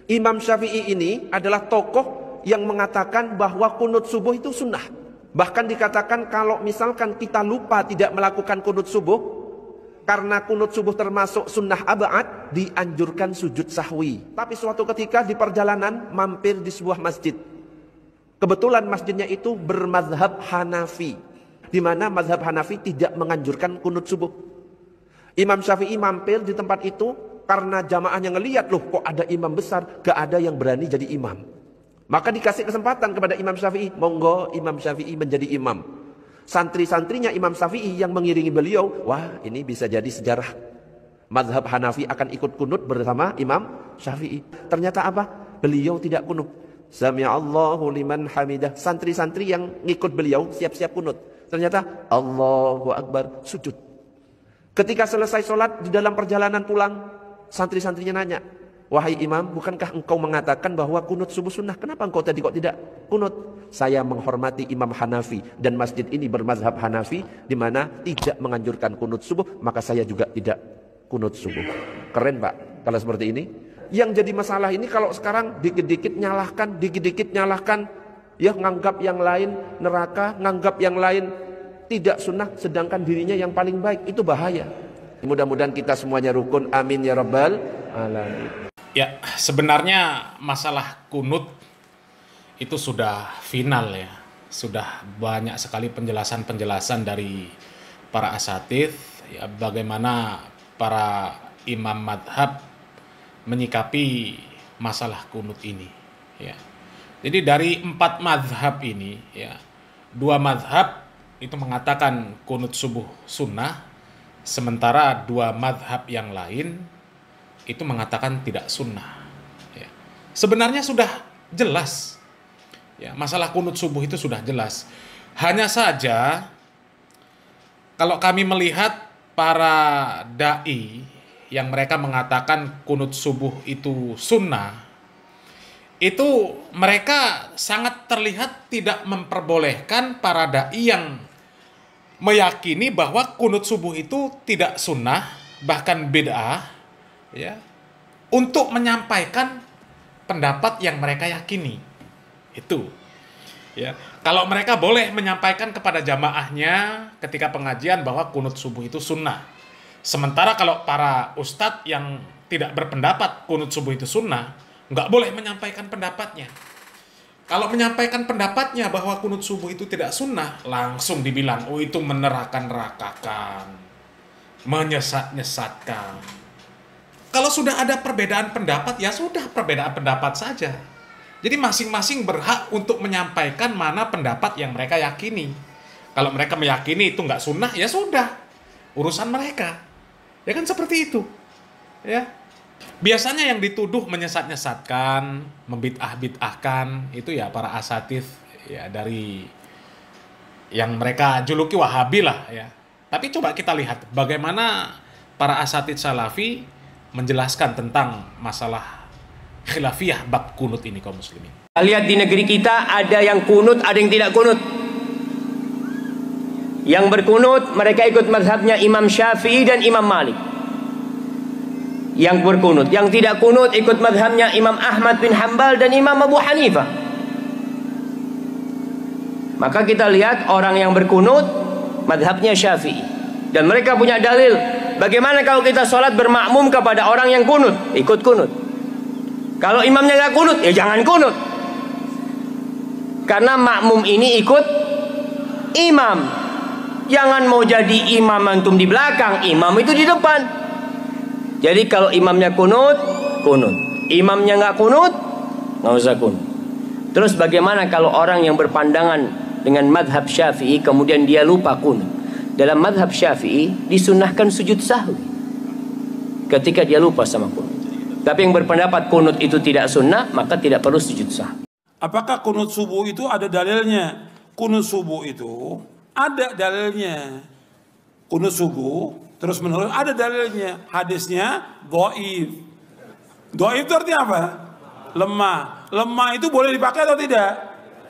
Imam Syafi'i ini adalah tokoh yang mengatakan bahwa kunut subuh itu sunnah. Bahkan dikatakan kalau misalkan kita lupa tidak melakukan kunut subuh, karena kunut subuh termasuk sunnah abad, dianjurkan sujud sahwi. Tapi suatu ketika di perjalanan mampir di sebuah masjid. Kebetulan masjidnya itu bermazhab Hanafi, di mana mazhab Hanafi tidak menganjurkan kunut subuh. Imam Syafi'i mampir di tempat itu karena jamaahnya ngelihat, loh kok ada imam besar, gak ada yang berani jadi imam. Maka dikasih kesempatan kepada Imam Syafi'i, monggo Imam Syafi'i menjadi imam. Santri-santrinya Imam Syafi'i yang mengiringi beliau, wah ini bisa jadi sejarah. Mazhab Hanafi akan ikut kunut bersama Imam Syafi'i. Ternyata apa? Beliau tidak kunut. Sami'allahu liman hamidah. Santri-santri yang ngikut beliau siap-siap kunut. Ternyata Allahu Akbar, sujud. Ketika selesai sholat di dalam perjalanan pulang, santri-santrinya nanya, wahai imam, bukankah engkau mengatakan bahwa kunut subuh sunnah? Kenapa engkau tadi kok tidak kunut? Saya menghormati Imam Hanafi dan masjid ini bermazhab Hanafi, di mana tidak menganjurkan kunut subuh, maka saya juga tidak kunut subuh. Keren Pak kalau seperti ini. Yang jadi masalah ini kalau sekarang dikit-dikit nyalahkan, ya nganggap yang lain neraka, nganggap yang lain tidak sunnah, sedangkan dirinya yang paling baik. Itu bahaya. Mudah-mudahan kita semuanya rukun, amin ya rabbal alamin. Ya, sebenarnya masalah kunut itu sudah final ya. Sudah banyak sekali penjelasan-penjelasan dari para asatidz, ya, bagaimana para imam madhab menyikapi masalah kunut ini. Ya. Jadi dari 4 madhab ini, ya, 2 madhab itu mengatakan kunut subuh sunnah, sementara 2 madhab yang lain itu mengatakan tidak sunnah. Ya. Sebenarnya sudah jelas, ya, masalah kunut subuh itu sudah jelas. Hanya saja kalau kami melihat para dai yang mereka mengatakan kunut subuh itu sunnah, itu mereka sangat terlihat tidak memperbolehkan para dai yang meyakini bahwa kunut subuh itu tidak sunnah, bahkan bid'ah, ya, untuk menyampaikan pendapat yang mereka yakini. Itu, ya. Kalau mereka boleh menyampaikan kepada jamaahnya ketika pengajian bahwa kunut subuh itu sunnah. Sementara kalau para ustadz yang tidak berpendapat kunut subuh itu sunnah, nggak boleh menyampaikan pendapatnya. Kalau menyampaikan pendapatnya bahwa kunut subuh itu tidak sunnah, langsung dibilang, oh itu menerakan-nerakakan, menyesat-nyesatkan. Kalau sudah ada perbedaan pendapat, ya sudah perbedaan pendapat saja. Jadi masing-masing berhak untuk menyampaikan mana pendapat yang mereka yakini. Kalau mereka meyakini itu nggak sunnah, ya sudah, urusan mereka. Ya kan seperti itu. Ya. Biasanya yang dituduh menyesat-nyesatkan, membid'ah-bid'ahkan, itu ya para asatidz, ya, dari yang mereka juluki Wahabi lah, ya. Tapi coba kita lihat bagaimana para asatidz Salafi menjelaskan tentang masalah khilafiyah bab kunut ini kaum muslimin. Lihat di negeri kita ada yang kunut, ada yang tidak kunut. Yang berkunut mereka ikut mazhabnya Imam Syafi'i dan Imam Malik. Yang berkunut, yang tidak kunut ikut mazhabnya Imam Ahmad bin Hanbal dan Imam Abu Hanifah. Maka kita lihat orang yang berkunut mazhabnya Syafi'i, dan mereka punya dalil. Bagaimana kalau kita sholat bermakmum kepada orang yang kunut? Ikut kunut. Kalau imamnya nggak kunut, ya jangan kunut. Karena makmum ini ikut imam. Jangan mau jadi imam antum di belakang, imam itu di depan. Jadi kalau imamnya kunut, kunut. Imamnya nggak kunut, nggak usah kunut. Terus bagaimana kalau orang yang berpandangan dengan madhab Syafi'i kemudian dia lupa kunut? Dalam madhab Syafi'i disunnahkan sujud sahwi ketika dia lupa sama kunut. Tapi yang berpendapat kunut itu tidak sunnah, maka tidak perlu sujud sahwi. Apakah kunut subuh itu ada dalilnya? Kunut subuh itu ada dalilnya. Kunut subuh terus menurut ada dalilnya, hadisnya dhaif. Dhaif itu artinya apa? Lemah. Lemah itu boleh dipakai atau tidak?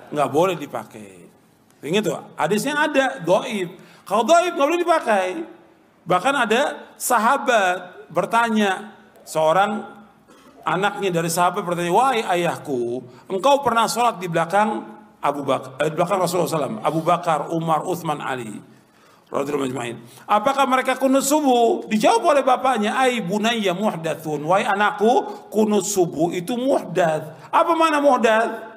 Nggak boleh dipakai. Ingat tuh, hadisnya ada dhaif. Kalau dhaif nggak boleh dipakai. Bahkan ada sahabat bertanya, seorang Anaknya dari sahabat bertanya, wahai ayahku, engkau pernah sholat di belakang di belakang Rasulullah SAW, Abu Bakar, Umar, Uthman, Ali, radhiyallahu ajma'in. Apakah mereka kunut subuh? Dijawab oleh bapaknya, ai bunayya muhdatsun, wahai anakku, kunut subuh itu muhdats. Apa makna muhdats?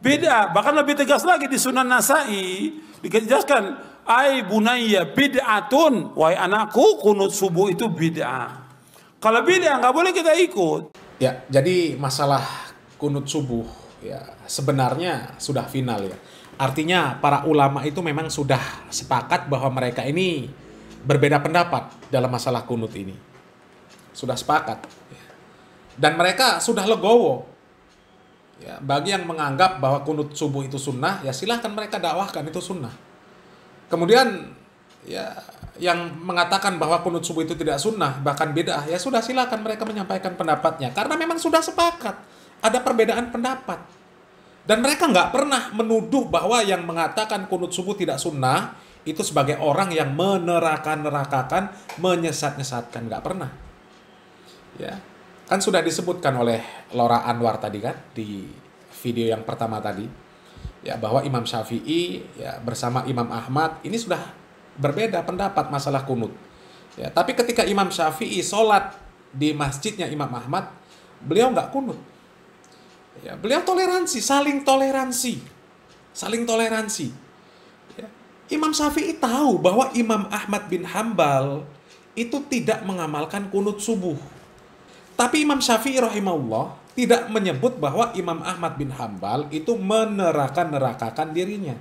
Bid'ah. Bahkan lebih tegas lagi di Sunan Nasai dijelaskan, ai bunayya bid'atun, wahai anakku, kunut subuh itu bid'ah. Kalau bid'ah nggak boleh kita ikut. Ya, jadi masalah kunut subuh ya sebenarnya sudah final ya. Artinya para ulama itu memang sudah sepakat bahwa mereka ini berbeda pendapat dalam masalah kunut ini. Sudah sepakat. Dan mereka sudah legowo. Ya, bagi yang menganggap bahwa kunut subuh itu sunnah, ya silahkan mereka dakwahkan itu sunnah. Kemudian ya yang mengatakan bahwa kunut subuh itu tidak sunnah, bahkan bid'ah, ya sudah silakan mereka menyampaikan pendapatnya. Karena memang sudah sepakat, ada perbedaan pendapat. Dan mereka nggak pernah menuduh bahwa yang mengatakan kunut subuh tidak sunnah, itu sebagai orang yang meneraka-nerakakan, menyesat-nyesatkan. Nggak pernah. Ya, kan sudah disebutkan oleh Laura Anwar tadi kan, di video yang pertama tadi. Ya, bahwa Imam Syafi'i ya, bersama Imam Ahmad, ini sudah berbeda pendapat masalah kunut. Ya, tapi ketika Imam Syafi'i sholat di masjidnya Imam Ahmad, beliau nggak kunut. Ya, beliau toleransi, saling toleransi. Saling toleransi. Ya. Imam Syafi'i tahu bahwa Imam Ahmad bin Hambal itu tidak mengamalkan kunut subuh. Tapi Imam Syafi'i rahimahullah tidak menyebut bahwa Imam Ahmad bin Hambal itu meneraka-nerakakan dirinya.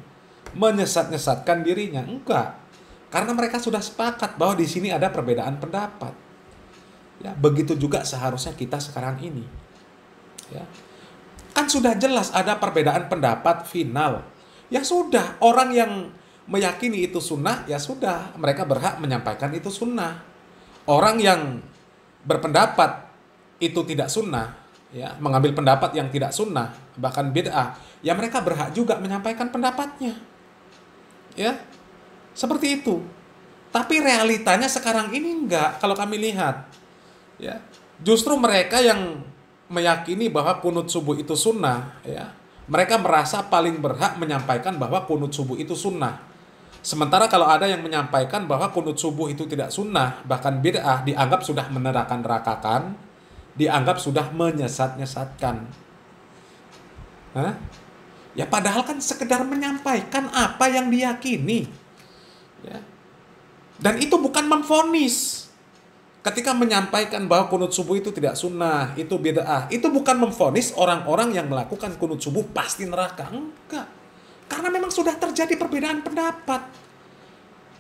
Menyesat-nyesatkan dirinya. Enggak. Karena mereka sudah sepakat bahwa di sini ada perbedaan pendapat. Ya, begitu juga seharusnya kita sekarang ini. Ya. Kan sudah jelas ada perbedaan pendapat final. Ya sudah, orang yang meyakini itu sunnah, ya sudah, mereka berhak menyampaikan itu sunnah. Orang yang berpendapat itu tidak sunnah, ya, mengambil pendapat yang tidak sunnah, bahkan bid'ah, ya mereka berhak juga menyampaikan pendapatnya. Ya. Seperti itu. Tapi realitanya sekarang ini enggak, kalau kami lihat. Ya. Justru mereka yang meyakini bahwa kunut subuh itu sunnah, ya, mereka merasa paling berhak menyampaikan bahwa kunut subuh itu sunnah. Sementara kalau ada yang menyampaikan bahwa kunut subuh itu tidak sunnah, bahkan bid'ah, dianggap sudah menerakan-nerakakan, dianggap sudah menyesat-nyesatkan. Hah? Ya padahal kan sekedar menyampaikan apa yang diyakini. Ya. Dan itu bukan memvonis. Ketika menyampaikan bahwa kunut subuh itu tidak sunnah, itu bid'ah, itu bukan memvonis orang-orang yang melakukan kunut subuh pasti neraka. Enggak. Karena memang sudah terjadi perbedaan pendapat.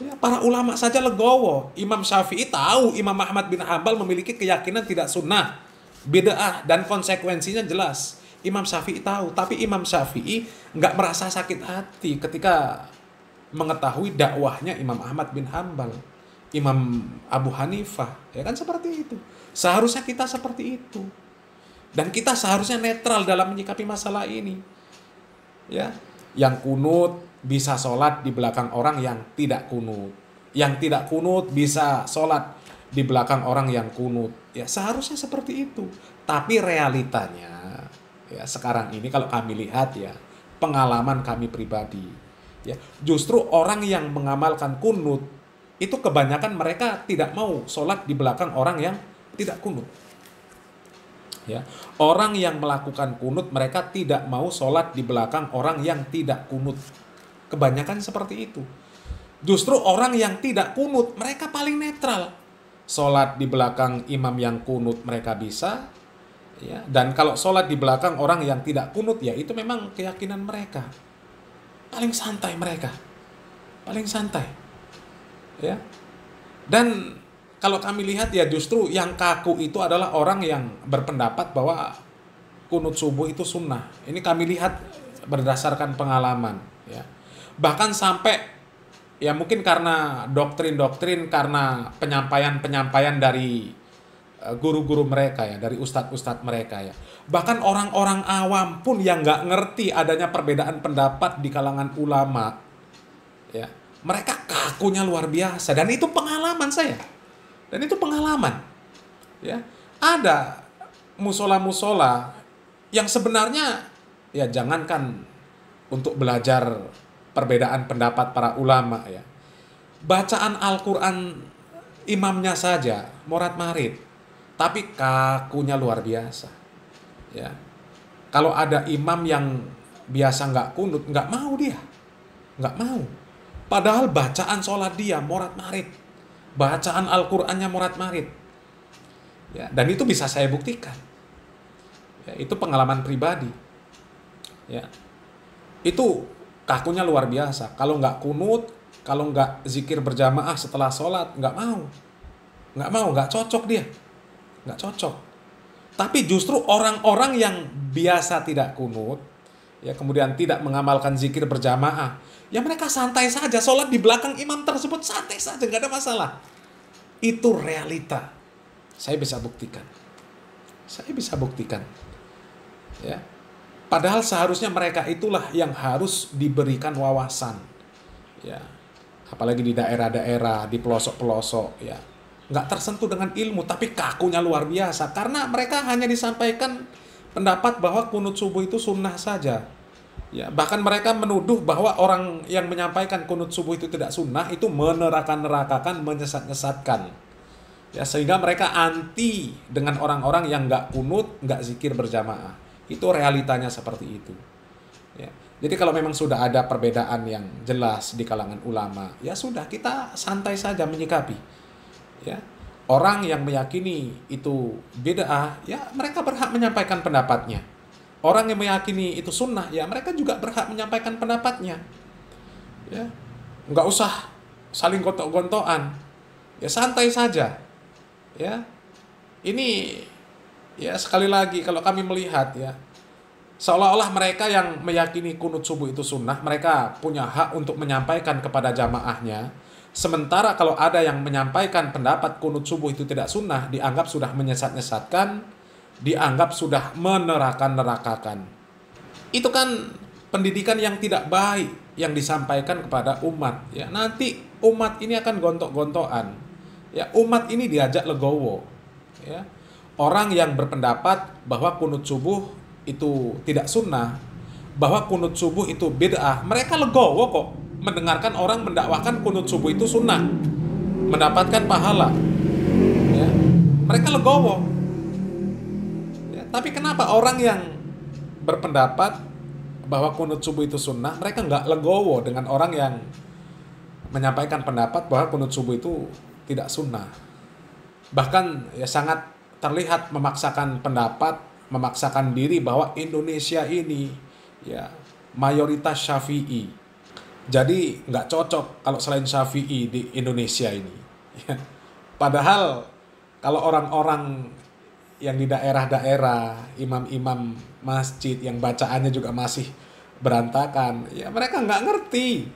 Ya, para ulama saja legowo. Imam Syafi'i tahu Imam Ahmad bin Hambal memiliki keyakinan tidak sunnah, bid'ah, dan konsekuensinya jelas. Imam Syafi'i tahu, tapi Imam Syafi'i nggak merasa sakit hati ketika mengetahui dakwahnya Imam Ahmad bin Hambal, Imam Abu Hanifah, ya kan seperti itu. Seharusnya kita seperti itu. Dan kita seharusnya netral dalam menyikapi masalah ini. Ya, yang kunut bisa sholat di belakang orang yang tidak kunut. Yang tidak kunut bisa sholat di belakang orang yang kunut. Ya, seharusnya seperti itu. Tapi realitanya, ya sekarang ini kalau kami lihat ya, pengalaman kami pribadi, ya, justru orang yang mengamalkan kunut itu kebanyakan mereka tidak mau sholat di belakang orang yang tidak kunut. Ya, orang yang melakukan kunut mereka tidak mau sholat di belakang orang yang tidak kunut. Kebanyakan seperti itu. Justru orang yang tidak kunut mereka paling netral. Sholat di belakang imam yang kunut mereka bisa. Ya, dan kalau sholat di belakang orang yang tidak kunut, ya itu memang keyakinan mereka. Paling santai mereka, paling santai, ya. Dan kalau kami lihat ya justru yang kaku itu adalah orang yang berpendapat bahwa kunut subuh itu sunnah. Ini kami lihat berdasarkan pengalaman, ya. Bahkan sampai ya mungkin karena doktrin-doktrin, karena penyampaian-penyampaian dari guru-guru mereka ya, dari ustadz-ustadz mereka ya. Bahkan orang-orang awam pun yang nggak ngerti adanya perbedaan pendapat di kalangan ulama, ya, mereka kakunya luar biasa. Dan itu pengalaman saya. Dan itu pengalaman. Ya, ada musola-musola yang sebenarnya ya jangankan untuk belajar perbedaan pendapat para ulama ya. Bacaan Al-Quran imamnya saja morat marit, tapi kakunya luar biasa. Ya, kalau ada imam yang biasa nggak kunut, nggak mau dia, nggak mau. Padahal bacaan sholat dia morat marit, bacaan Al-Qurannya morat marit. Ya, dan itu bisa saya buktikan. Ya, itu pengalaman pribadi. Ya, itu kakunya luar biasa. Kalau nggak kunut, kalau nggak zikir berjamaah setelah sholat, nggak mau, nggak cocok dia, nggak cocok. Tapi justru orang-orang yang biasa tidak kunut, ya kemudian tidak mengamalkan zikir berjamaah, ya mereka santai saja, sholat di belakang imam tersebut santai saja, nggak ada masalah. Itu realita. Saya bisa buktikan. Ya. Padahal seharusnya mereka itulah yang harus diberikan wawasan. Ya. Apalagi di daerah-daerah, di pelosok-pelosok, ya. Nggak tersentuh dengan ilmu, tapi kakunya luar biasa. Karena mereka hanya disampaikan pendapat bahwa kunut subuh itu sunnah saja. Ya, bahkan mereka menuduh bahwa orang yang menyampaikan kunut subuh itu tidak sunnah, itu meneraka-nerakakan, menyesat-nyesatkan. Ya, sehingga mereka anti dengan orang-orang yang nggak kunut, nggak zikir berjamaah. Itu realitanya seperti itu. Ya. Jadi kalau memang sudah ada perbedaan yang jelas di kalangan ulama, ya sudah, kita santai saja menyikapi. Ya, orang yang meyakini itu bid'ah, ya mereka berhak menyampaikan pendapatnya. Orang yang meyakini itu sunnah, ya mereka juga berhak menyampaikan pendapatnya. Ya, nggak usah saling gontok-gontokan. Ya santai saja. Ya, ini ya sekali lagi kalau kami melihat ya, seolah-olah mereka yang meyakini kunut subuh itu sunnah, mereka punya hak untuk menyampaikan kepada jamaahnya. Sementara kalau ada yang menyampaikan pendapat kunut subuh itu tidak sunnah, dianggap sudah menyesat-nyesatkan, dianggap sudah menerakan-nerakakan. Itu kan pendidikan yang tidak baik yang disampaikan kepada umat. Ya, nanti umat ini akan gontok-gontokan. Ya, umat ini diajak legowo. Ya. Orang yang berpendapat bahwa kunut subuh itu tidak sunnah, bahwa kunut subuh itu bid'ah, mereka legowo kok mendengarkan orang mendakwakan kunut subuh itu sunnah, mendapatkan pahala. Ya. Mereka legowo. Ya. Tapi kenapa orang yang berpendapat bahwa kunut subuh itu sunnah, mereka nggak legowo dengan orang yang menyampaikan pendapat bahwa kunut subuh itu tidak sunnah. Bahkan ya sangat terlihat memaksakan pendapat, memaksakan diri bahwa Indonesia ini ya mayoritas Syafi'i. Jadi nggak cocok kalau selain Syafi'i di Indonesia ini. Padahal kalau orang-orang yang di daerah-daerah, imam-imam masjid yang bacaannya juga masih berantakan, ya mereka nggak ngerti.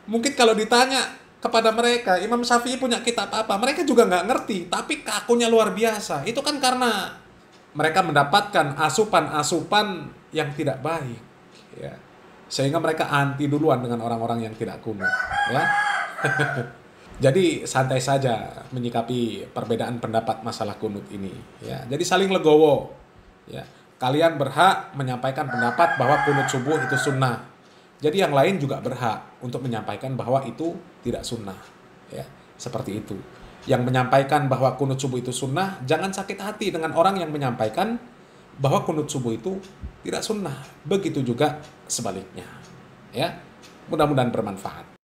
Mungkin kalau ditanya kepada mereka, Imam Syafi'i punya kitab apa, mereka juga nggak ngerti, tapi kakunya luar biasa. Itu kan karena mereka mendapatkan asupan-asupan yang tidak baik. Ya. Sehingga mereka anti duluan dengan orang-orang yang tidak kunut, ya. Jadi santai saja menyikapi perbedaan pendapat masalah kunut ini, ya. Jadi saling legowo, ya. Kalian berhak menyampaikan pendapat bahwa kunut subuh itu sunnah. Jadi yang lain juga berhak untuk menyampaikan bahwa itu tidak sunnah, ya. Seperti itu. Yang menyampaikan bahwa kunut subuh itu sunnah, jangan sakit hati dengan orang yang menyampaikan bahwa kunut subuh itu tidak sunnah. Begitu juga sebaliknya. Ya, mudah-mudahan bermanfaat.